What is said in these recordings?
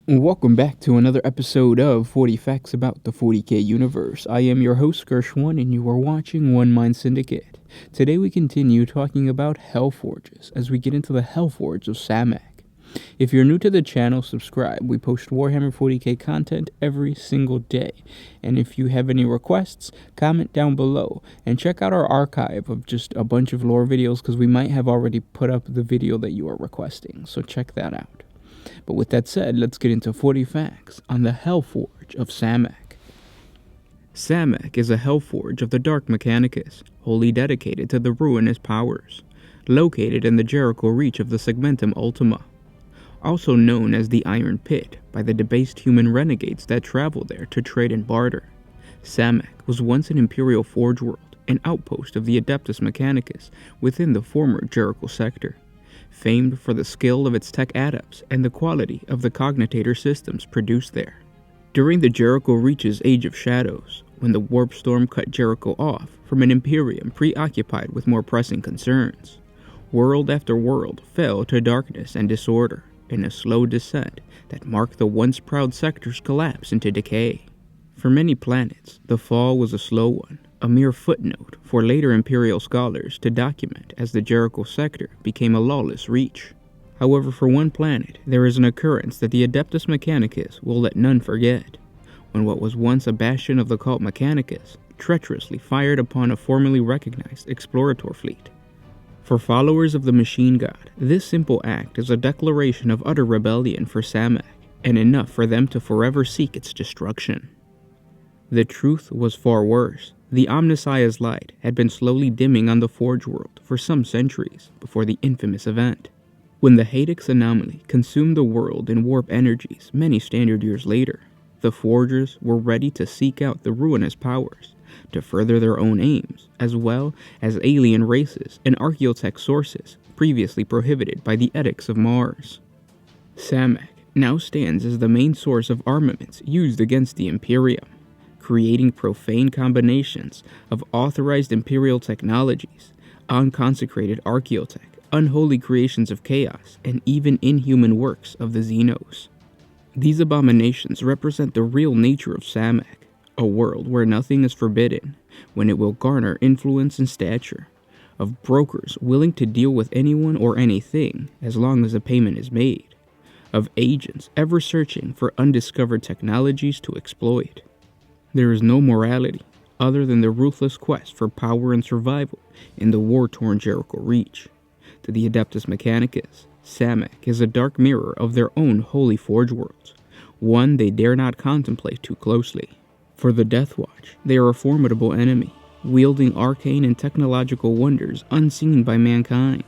Welcome back to another episode of 40 Facts About the 40K Universe. I am your host, Gershwin, and you are watching One Mind Syndicate. Today we continue talking about Hellforges as we get into the Hellforge of Samak. If you're new to the channel, subscribe. We post Warhammer 40K content every single day. And if you have any requests, comment down below. And check out our archive of just a bunch of lore videos because we might have already put up the video that you are requesting. So check that out. But with that said, let's get into 40 facts on the Hellforge of Samak. Samak is a Hellforge of the Dark Mechanicus, wholly dedicated to the ruinous powers, located in the Jericho Reach of the Segmentum Ultima. Also known as the Iron Pit by the debased human renegades that travel there to trade and barter. Samak was once an Imperial Forge world, an outpost of the Adeptus Mechanicus within the former Jericho sector. Famed for the skill of its tech adepts and the quality of the cognitator systems produced there. During the Jericho Reach's Age of Shadows, when the warp storm cut Jericho off from an Imperium preoccupied with more pressing concerns, world after world fell to darkness and disorder in a slow descent that marked the once proud sector's collapse into decay. For many planets, the fall was a slow one, a mere footnote for later Imperial scholars to document as the Jericho sector became a lawless reach. However, for one planet, there is an occurrence that the Adeptus Mechanicus will let none forget, when what was once a bastion of the cult Mechanicus treacherously fired upon a formerly recognized explorator fleet. For followers of the Machine God, this simple act is a declaration of utter rebellion for Samak, and enough for them to forever seek its destruction. The truth was far worse. The Omnissiah's light had been slowly dimming on the Forge world for some centuries before the infamous event. When the Hadex anomaly consumed the world in warp energies many standard years later, the Forgers were ready to seek out the ruinous powers to further their own aims, as well as alien races and archaeotech sources previously prohibited by the Edicts of Mars. Samak now stands as the main source of armaments used against the Imperium, creating profane combinations of authorized Imperial technologies, unconsecrated archaeotech, unholy creations of chaos, and even inhuman works of the Xenos. These abominations represent the real nature of Samak, a world where nothing is forbidden, when it will garner influence and stature, of brokers willing to deal with anyone or anything as long as a payment is made, of agents ever searching for undiscovered technologies to exploit. There is no morality other than the ruthless quest for power and survival in the war-torn Jericho Reach. To the Adeptus Mechanicus, Samak is a dark mirror of their own holy Forge worlds, one they dare not contemplate too closely. For the Death Watch, they are a formidable enemy, wielding arcane and technological wonders unseen by mankind.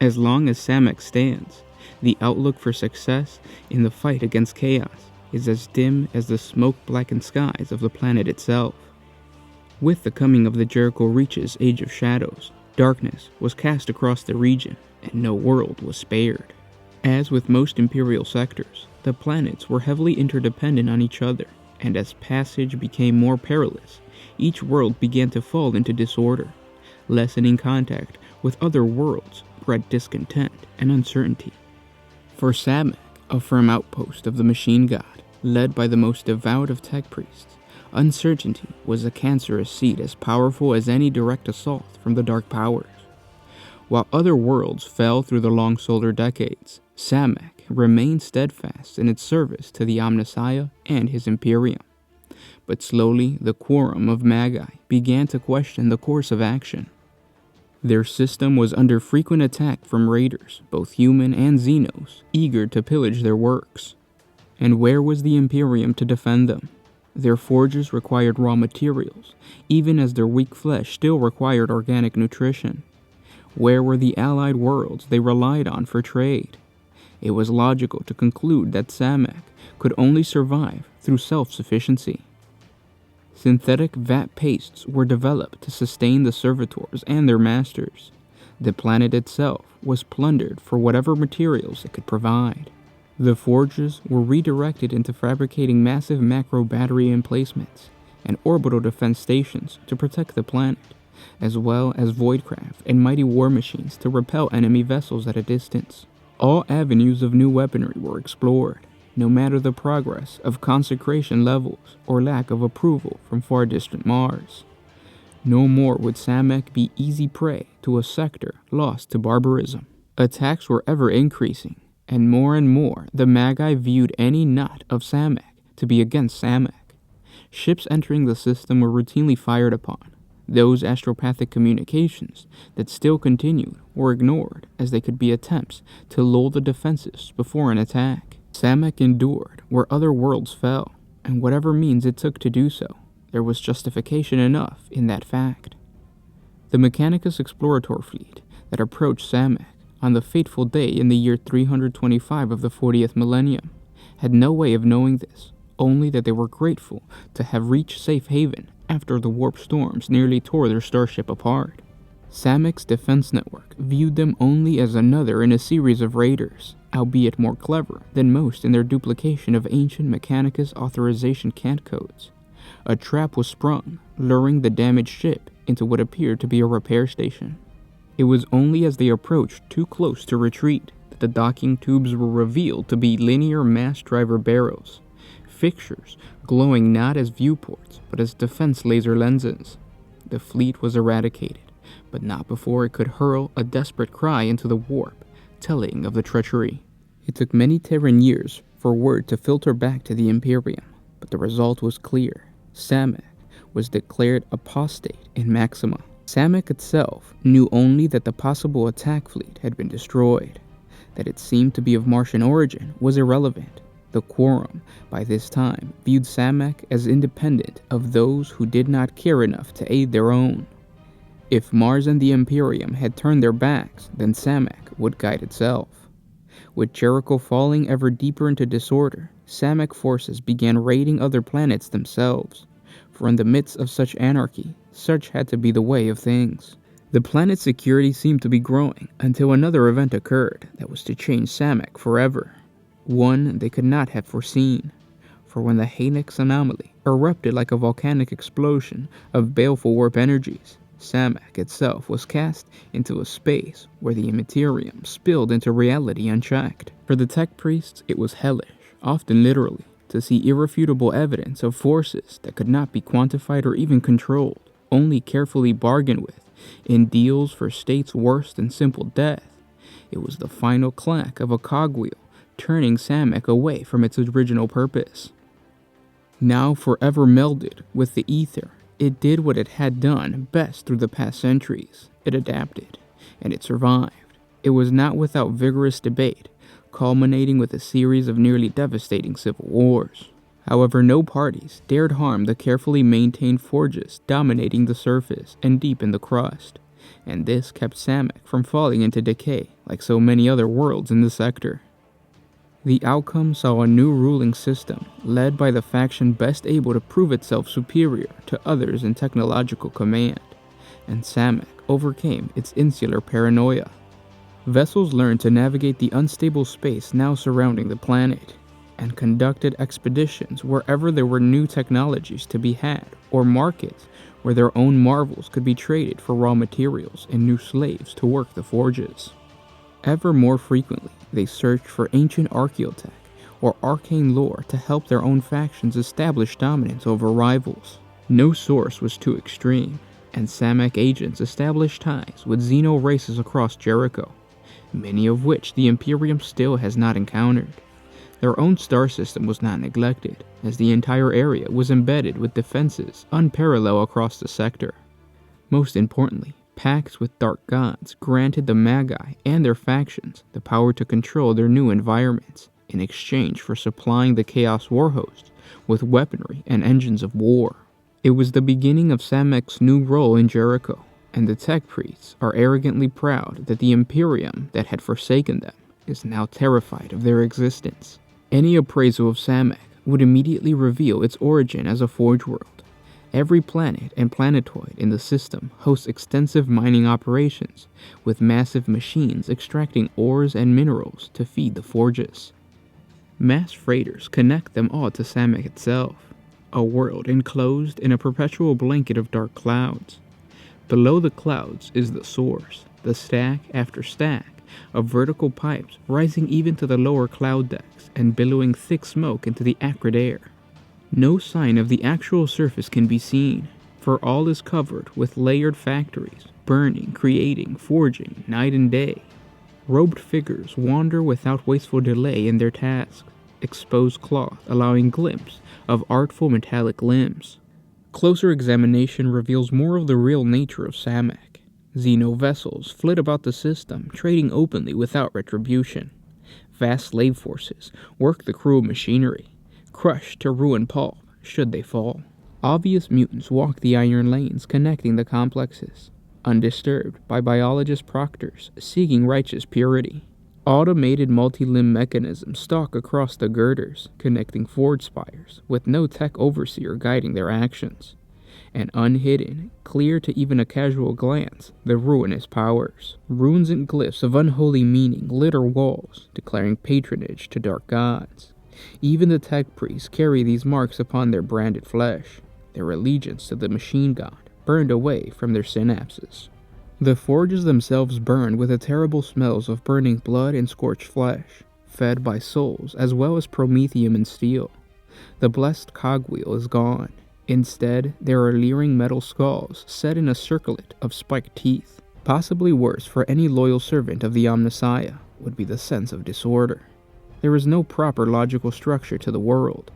As long as Samak stands, the outlook for success in the fight against chaos is as dim as the smoke-blackened skies of the planet itself. With the coming of the Jericho Reach's Age of Shadows, darkness was cast across the region, and no world was spared. As with most Imperial sectors, the planets were heavily interdependent on each other, and as passage became more perilous, each world began to fall into disorder. Lessening contact with other worlds bred discontent and uncertainty. For Samak, a firm outpost of the Machine God, led by the most devout of tech priests, uncertainty was a cancerous seed as powerful as any direct assault from the dark powers. While other worlds fell through the long solar decades, Samak remained steadfast in its service to the Omnissiah and his Imperium. But slowly, the quorum of Magi began to question the course of action. Their system was under frequent attack from raiders, both human and Xenos, eager to pillage their works. And where was the Imperium to defend them? Their forges required raw materials, even as their weak flesh still required organic nutrition. Where were the allied worlds they relied on for trade? It was logical to conclude that Samak could only survive through self-sufficiency. Synthetic vat pastes were developed to sustain the servitors and their masters. The planet itself was plundered for whatever materials it could provide. The forges were redirected into fabricating massive macro battery emplacements and orbital defense stations to protect the planet, as well as voidcraft and mighty war machines to repel enemy vessels at a distance. All avenues of new weaponry were explored, no matter the progress of consecration levels or lack of approval from far distant Mars. No more would Samek be easy prey to a sector lost to barbarism. Attacks were ever increasing, and more the Magi viewed any knot of Samek to be against Samek. Ships entering the system were routinely fired upon. Those astropathic communications that still continued were ignored, as they could be attempts to lull the defenses before an attack. Samek endured where other worlds fell, and whatever means it took to do so, there was justification enough in that fact. The Mechanicus Explorator fleet that approached Samek on the fateful day in the year 325 of the 40th millennium had no way of knowing this, only that they were grateful to have reached safe haven after the warp storms nearly tore their starship apart. Samek's defense network viewed them only as another in a series of raiders, albeit more clever than most in their duplication of ancient Mechanicus authorization cant codes. A trap was sprung, luring the damaged ship into what appeared to be a repair station. It was only as they approached too close to retreat that the docking tubes were revealed to be linear mass driver barrels, fixtures glowing not as viewports but as defense laser lenses. The fleet was eradicated, but not before it could hurl a desperate cry into the warp, telling of the treachery. It took many Terran years for word to filter back to the Imperium, but the result was clear. Samek was declared apostate in Maxima. Samek itself knew only that the possible attack fleet had been destroyed. That it seemed to be of Martian origin was irrelevant. The Quorum, by this time, viewed Samek as independent of those who did not care enough to aid their own. If Mars and the Imperium had turned their backs, then Samek would guide itself. With Jericho falling ever deeper into disorder, Samek forces began raiding other planets themselves. For in the midst of such anarchy, such had to be the way of things. The planet's security seemed to be growing until another event occurred that was to change Samek forever. One they could not have foreseen. For when the Haynix anomaly erupted like a volcanic explosion of baleful warp energies, Samek itself was cast into a space where the immaterium spilled into reality unchecked. For the tech priests, it was hellish, often literally, to see irrefutable evidence of forces that could not be quantified or even controlled, only carefully bargained with in deals for states worse than simple death. It was the final clack of a cogwheel, turning Samek away from its original purpose. Now forever melded with the ether, it did what it had done best through the past centuries. It adapted, and it survived. It was not without vigorous debate, culminating with a series of nearly devastating civil wars. However, no parties dared harm the carefully maintained forges dominating the surface and deep in the crust, and this kept Samek from falling into decay like so many other worlds in the sector. The outcome saw a new ruling system, led by the faction best able to prove itself superior to others in technological command, and Samek overcame its insular paranoia. Vessels learned to navigate the unstable space now surrounding the planet, and conducted expeditions wherever there were new technologies to be had, or markets where their own marvels could be traded for raw materials and new slaves to work the forges. Ever more frequently, they searched for ancient archaeotech or arcane lore to help their own factions establish dominance over rivals. No source was too extreme, and Samek agents established ties with xeno races across Jericho, many of which the Imperium still has not encountered. Their own star system was not neglected, as the entire area was embedded with defenses unparalleled across the sector. Most importantly, pacts with dark gods granted the Magi and their factions the power to control their new environments in exchange for supplying the Chaos Warhost with weaponry and engines of war. It was the beginning of Samek's new role in Jericho, and the tech priests are arrogantly proud that the Imperium that had forsaken them is now terrified of their existence. Any appraisal of Samek would immediately reveal its origin as a forge world. Every planet and planetoid in the system hosts extensive mining operations, with massive machines extracting ores and minerals to feed the forges. Mass freighters connect them all to Samek itself, a world enclosed in a perpetual blanket of dark clouds. Below the clouds is the source, the stack after stack of vertical pipes rising even to the lower cloud decks and billowing thick smoke into the acrid air. No sign of the actual surface can be seen, for all is covered with layered factories, burning, creating, forging, night and day. Robed figures wander without wasteful delay in their tasks, exposed cloth allowing glimpse of artful metallic limbs. Closer examination reveals more of the real nature of Samak. Xeno vessels flit about the system, trading openly without retribution. Vast slave forces work the cruel machinery, crushed to ruin pulp should they fall. Obvious mutants walk the iron lanes connecting the complexes, undisturbed by biologist proctors seeking righteous purity. Automated multi-limb mechanisms stalk across the girders, connecting forge spires, with no tech overseer guiding their actions. And unhidden, clear to even a casual glance, the ruinous powers. Runes and glyphs of unholy meaning litter walls, declaring patronage to dark gods. Even the tech priests carry these marks upon their branded flesh, their allegiance to the machine god burned away from their synapses. The forges themselves burn with the terrible smells of burning blood and scorched flesh, fed by souls as well as promethium and steel. The blessed cogwheel is gone. Instead, there are leering metal skulls set in a circlet of spiked teeth. Possibly worse for any loyal servant of the Omnissiah would be the sense of disorder. There is no proper logical structure to the world.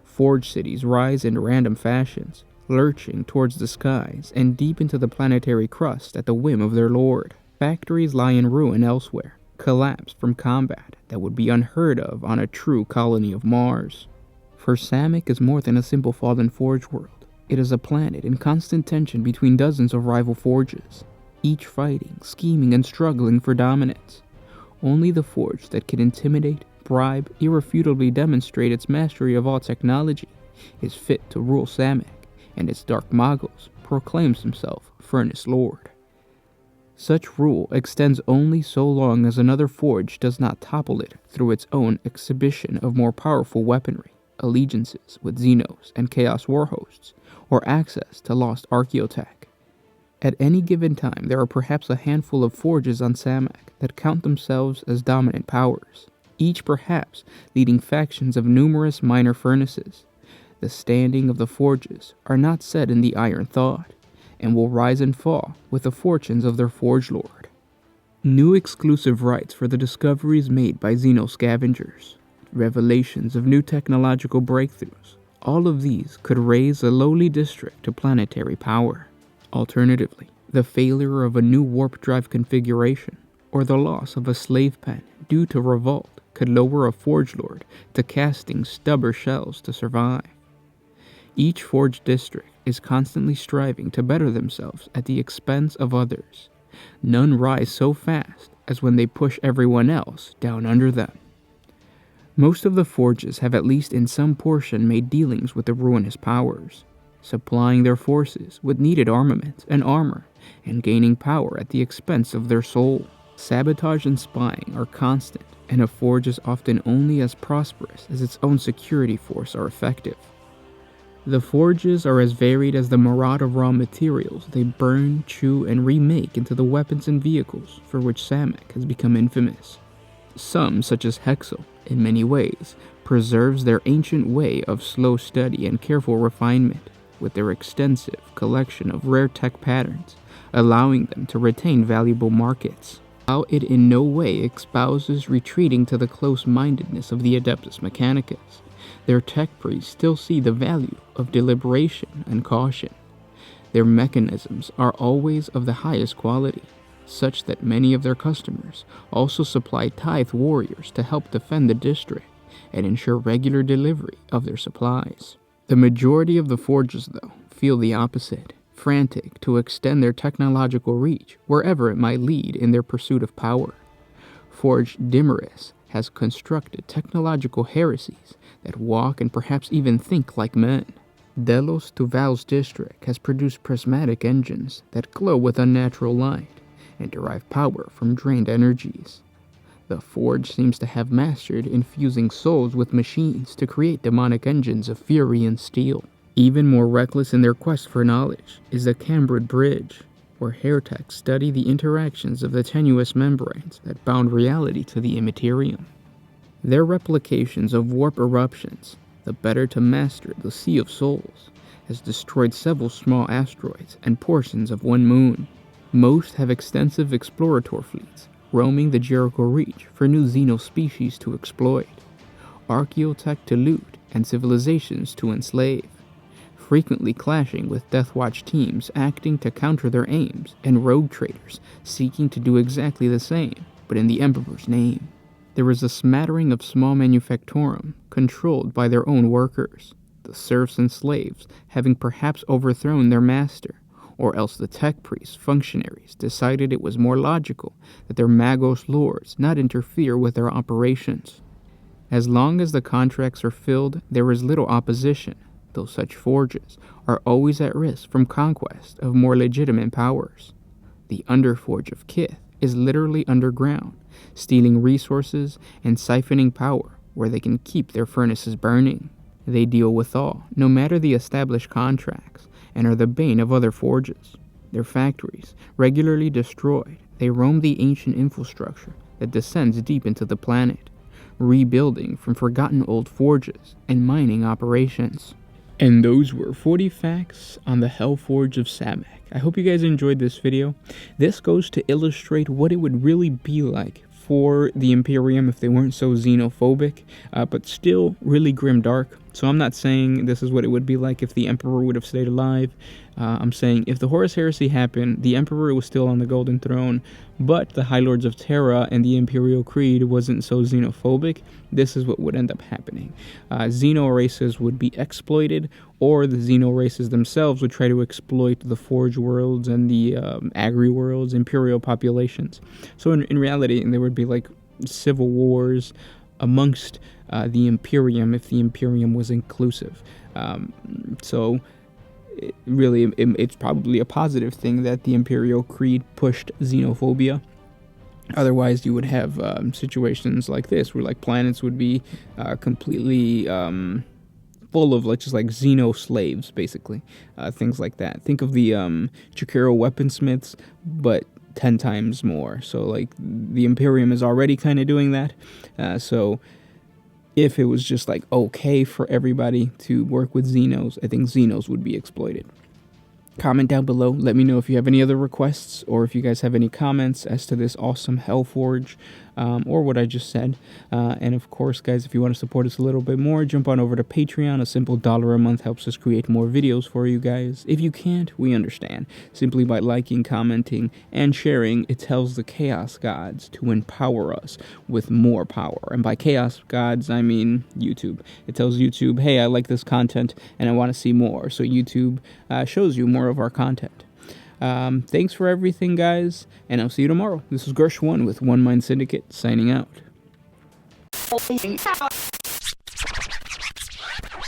Forge cities rise in random fashions, lurching towards the skies and deep into the planetary crust at the whim of their lord. Factories lie in ruin elsewhere, collapsed from combat that would be unheard of on a true colony of Mars. For Samak is more than a simple fallen forge world. It is a planet in constant tension between dozens of rival forges, each fighting, scheming, and struggling for dominance. Only the forge that can intimidate, bribe, irrefutably demonstrate its mastery of all technology is fit to rule Samak, and its dark Magos proclaims himself Furnace Lord. Such rule extends only so long as another forge does not topple it through its own exhibition of more powerful weaponry, allegiances with Xenos and Chaos Warhosts, or access to lost archaeotech. At any given time, there are perhaps a handful of forges on Samak that count themselves as dominant powers, each perhaps leading factions of numerous minor furnaces. The standing of the forges are not set in the iron thought, and will rise and fall with the fortunes of their forge lord. New exclusive rights for the discoveries made by Xeno scavengers, revelations of new technological breakthroughs, all of these could raise a lowly district to planetary power. Alternatively, the failure of a new warp drive configuration, or the loss of a slave pen due to revolt, could lower a forge lord to casting stubborn shells to survive. Each forge district is constantly striving to better themselves at the expense of others. None rise so fast as when they push everyone else down under them. Most of the forges have at least in some portion made dealings with the ruinous powers, supplying their forces with needed armaments and armor, and gaining power at the expense of their soul. Sabotage and spying are constant, and a forge is often only as prosperous as its own security force are effective. The forges are as varied as the myriad of raw materials they burn, chew, and remake into the weapons and vehicles for which Samak has become infamous. Some, such as Hexel, in many ways, preserves their ancient way of slow study and careful refinement, with their extensive collection of rare tech patterns, allowing them to retain valuable markets, while it in no way espouses retreating to the close-mindedness of the Adeptus Mechanicus. Their tech priests still see the value of deliberation and caution. Their mechanisms are always of the highest quality, such that many of their customers also supply tithe warriors to help defend the district and ensure regular delivery of their supplies. The majority of the forges, though, feel the opposite, frantic to extend their technological reach wherever it might lead in their pursuit of power. Forge Dimaris has constructed technological heresies that walk and perhaps even think like men. Delos Tuval's district has produced prismatic engines that glow with unnatural light and derive power from drained energies. The forge seems to have mastered infusing souls with machines to create demonic engines of fury and steel. Even more reckless in their quest for knowledge is the Cambrid Bridge, where hairtechs study the interactions of the tenuous membranes that bound reality to the immaterium. Their replications of warp eruptions, the better to master the Sea of Souls, has destroyed several small asteroids and portions of one moon. Most have extensive explorator fleets, roaming the Jericho Reach for new xenospecies to exploit, archaeotech to loot, and civilizations to enslave, frequently clashing with Deathwatch teams acting to counter their aims, and rogue traders seeking to do exactly the same, but in the Emperor's name. There is a smattering of small manufactorum, controlled by their own workers, the serfs and slaves having perhaps overthrown their master, or else the tech priests functionaries decided it was more logical that their Magos lords not interfere with their operations. As long as the contracts are filled, there is little opposition, though such forges are always at risk from conquest of more legitimate powers. The Underforge of Kith is literally underground, stealing resources and siphoning power where they can keep their furnaces burning. They deal with all, no matter the established contracts, and are the bane of other forges. Their factories, regularly destroyed, they roam the ancient infrastructure that descends deep into the planet, rebuilding from forgotten old forges and mining operations. And those were 40 facts on the Hellforge of Samak. I hope you guys enjoyed this video. This goes to illustrate what it would really be like for the Imperium if they weren't so xenophobic, but still really grimdark. So I'm not saying this is what it would be like if the Emperor would have stayed alive. I'm saying if the Horus Heresy happened, the Emperor was still on the Golden Throne, but the High Lords of Terra and the Imperial Creed wasn't so xenophobic, this is what would end up happening. Xeno races would be exploited, or the Xeno races themselves would try to exploit the Forge worlds and the Agri worlds, Imperial populations. So in reality, there would be like civil wars amongst the Imperium if the Imperium was inclusive. It's probably a positive thing that the Imperial Creed pushed xenophobia. Otherwise, you would have situations like this, where like planets would be completely full of just like xeno slaves, basically, things like that. Think of the Chikero weaponsmiths, but 10 times more. So like the Imperium is already kind of doing that. So if it was just like okay for everybody to work with Xenos, I think Xenos would be exploited. Comment down below. Let me know if you have any other requests, or if you guys have any comments as to this awesome Hellforge, or what I just said. And of course, guys, if you want to support us a little bit more, jump on over to Patreon. A simple $1 a month helps us create more videos for you guys. If you can't, we understand. Simply by liking, commenting, and sharing, it tells the Chaos Gods to empower us with more power. And by Chaos Gods, I mean YouTube. It tells YouTube, hey, I like this content, and I want to see more. So YouTube shows you more of our content. Thanks for everything, guys, and I'll see you tomorrow. This is Gersh1 with One Mind Syndicate, signing out.